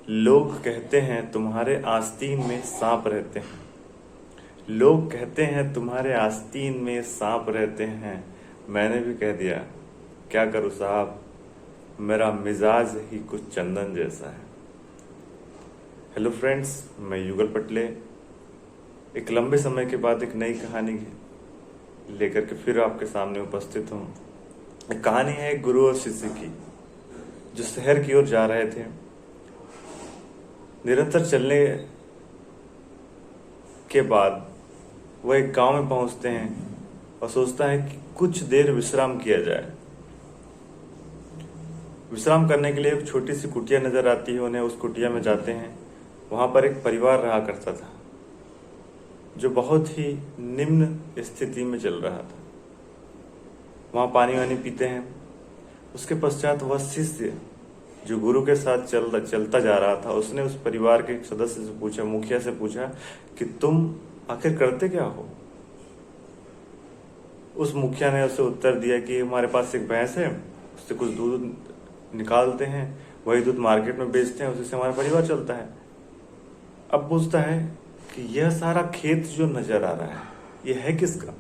लोग कहते हैं तुम्हारे आस्तीन में सांप रहते हैं। लोग कहते हैं तुम्हारे आस्तीन में सांप रहते हैं। मैंने भी कह दिया, क्या करूं साहब, मेरा मिजाज ही कुछ चंदन जैसा है। हेलो फ्रेंड्स, मैं युगल पटले एक लंबे समय के बाद एक नई कहानी लेकर के फिर आपके सामने उपस्थित हूँ। एक कहानी है एक गुरु और शिष्य की, जो शहर की ओर जा रहे थे। निरंतर चलने के बाद वह एक गांव में पहुंचते हैं और सोचता है कि कुछ देर विश्राम किया जाए। विश्राम करने के लिए एक छोटी सी कुटिया नजर आती है उन्हें। उस कुटिया में जाते हैं। वहां पर एक परिवार रहा करता था जो बहुत ही निम्न स्थिति में चल रहा था। वहां पानी वानी पीते हैं। उसके पश्चात वह शिष्य जो गुरु के साथ चलता जा रहा था, उसने उस परिवार के एक सदस्य से पूछा, मुखिया से पूछा कि तुम आखिर करते क्या हो। उस मुखिया ने उसे उत्तर दिया कि हमारे पास एक भैंस है, उससे कुछ दूध निकालते हैं, वही दूध मार्केट में बेचते हैं, उसी से हमारा परिवार चलता है। अब पूछता है कि यह सारा खेत जो नजर आ रहा है, यह है किसका।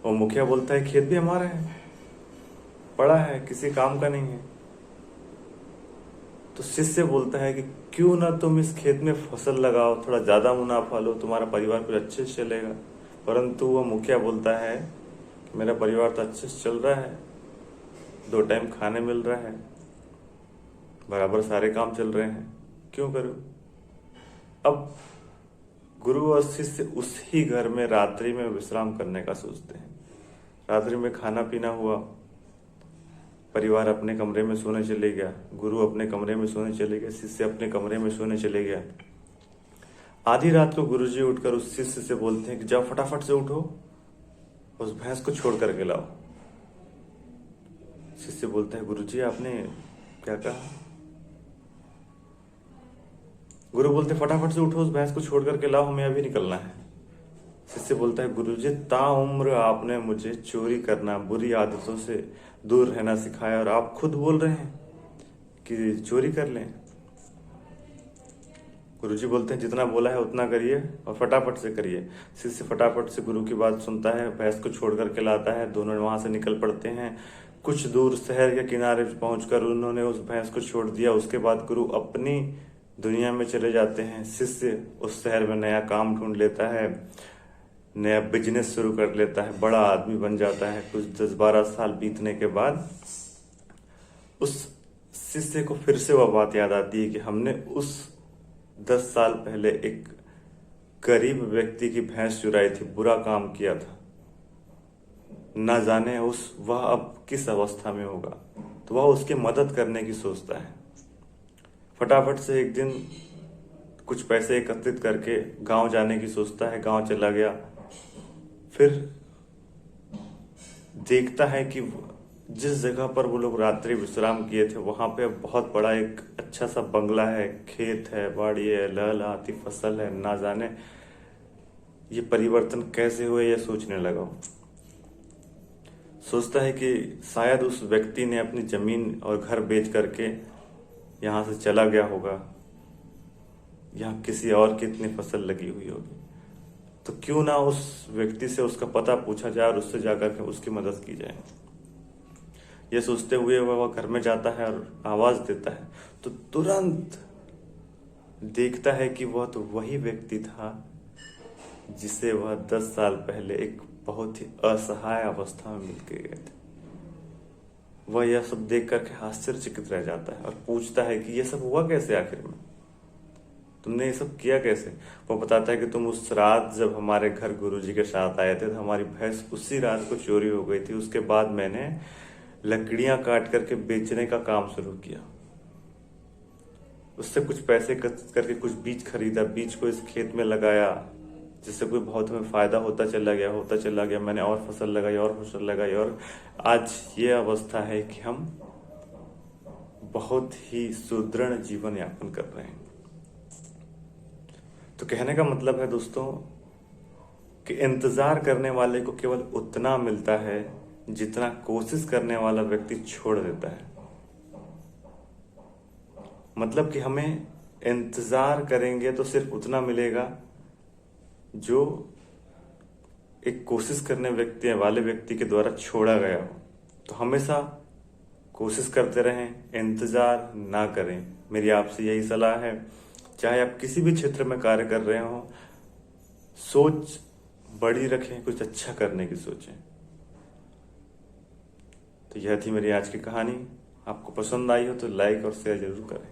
और मुखिया बोलता है, खेत भी हमारा है, पड़ा है, किसी काम का नहीं है। तो शिष्य बोलता है कि क्यों ना तुम इस खेत में फसल लगाओ, थोड़ा ज्यादा मुनाफा लो, तुम्हारा परिवार कुछ अच्छे से चलेगा। परंतु वह मुखिया बोलता है कि मेरा परिवार तो अच्छे से चल रहा है, 2 टाइम खाने मिल रहा है, बराबर सारे काम चल रहे हैं, क्यों करूं। अब गुरु और शिष्य उसी घर में रात्रि में विश्राम करने का सोचते हैं। रात्रि में खाना पीना हुआ, परिवार अपने कमरे में सोने चले गया, गुरु अपने कमरे में सोने चले गए, शिष्य अपने कमरे में सोने चले गया। आधी रात को गुरुजी उठकर उस शिष्य से बोलते हैं कि जाओ फटाफट से उठो, उस भैंस को छोड़ करके लाओ। शिष्य बोलता है, गुरुजी आपने क्या कहा। गुरु बोलते, फटाफट से उठो, उस भैंस को छोड़ करके लाओ, हमें अभी निकलना है। शिष्य बोलता है, गुरुजी ताउम्र आपने मुझे चोरी करना, बुरी आदतों से दूर रहना सिखाया, और आप खुद बोल रहे हैं कि चोरी कर लें। गुरुजी बोलते हैं, जितना बोला है उतना करिए और फटाफट से करिए। शिष्य फटाफट से गुरु की बात सुनता है, भैंस को छोड़ करके लाता है। दोनों वहां से निकल पड़ते हैं। कुछ दूर शहर के किनारे पहुंचकर उन्होंने उस भैंस को छोड़ दिया। उसके बाद गुरु अपनी दुनिया में चले जाते हैं। शिष्य उस शहर में नया काम ढूंढ लेता है, नया बिजनेस शुरू कर लेता है, बड़ा आदमी बन जाता है। कुछ 10-12 साल बीतने के बाद उस शिष्य को फिर से वह बात याद आती है कि हमने उस 10 साल पहले एक गरीब व्यक्ति की भैंस चुराई थी, बुरा काम किया था, ना जाने वह अब किस अवस्था में होगा। तो वह उसकी मदद करने की सोचता है। फटाफट से एक दिन कुछ पैसे एकत्रित करके गांव जाने की सोचता है। गांव चला गया। फिर देखता है कि जिस जगह पर वो लोग रात्रि विश्राम किए थे, वहां पे बहुत बड़ा एक अच्छा सा बंगला है, खेत है, बाड़ी है, लहलहाती फसल है। ना जाने ये परिवर्तन कैसे हुए, यह सोचने लगा। सोचता है कि शायद उस व्यक्ति ने अपनी जमीन और घर बेच करके यहां से चला गया होगा, यहाँ किसी और की इतनी फसल लगी हुई होगी। तो क्यों ना उस व्यक्ति से उसका पता पूछा जाए और उससे जाकर के उसकी मदद की जाए। ये सोचते हुए वह घर में जाता है और आवाज देता है, तो तुरंत देखता है कि वह तो वही व्यक्ति था जिसे वह 10 साल पहले एक बहुत ही असहाय अवस्था में मिल के गए थे। वह यह सब देख करके आश्चर्यचकित रह जाता है और पूछता है कि यह सब हुआ कैसे, आखिर में तुमने ये सब किया कैसे। वो बताता है कि तुम उस रात जब हमारे घर गुरुजी के साथ आए थे, तो हमारी भैंस उसी रात को चोरी हो गई थी। उसके बाद मैंने लकड़ियां काट करके बेचने का काम शुरू किया, उससे कुछ पैसे एकत्रित करके कुछ बीज खरीदा, बीज को इस खेत में लगाया, जिससे कोई बहुत हमें फायदा होता चला गया। मैंने और फसल लगाई और आज ये अवस्था है कि हम बहुत ही सुदृढ़ जीवन यापन कर रहे हैं। तो कहने का मतलब है दोस्तों कि इंतजार करने वाले को केवल उतना मिलता है जितना कोशिश करने वाला व्यक्ति छोड़ देता है। मतलब कि हमें इंतजार करेंगे तो सिर्फ उतना मिलेगा जो एक कोशिश करने वाले व्यक्ति के द्वारा छोड़ा गया हो। तो हमेशा कोशिश करते रहें, इंतजार ना करें। मेरी आपसे यही सलाह है। चाहे आप किसी भी क्षेत्र में कार्य कर रहे हो, सोच बड़ी रखें, कुछ अच्छा करने की सोचें। तो यह थी मेरी आज की कहानी। आपको पसंद आई हो तो लाइक और शेयर जरूर करें।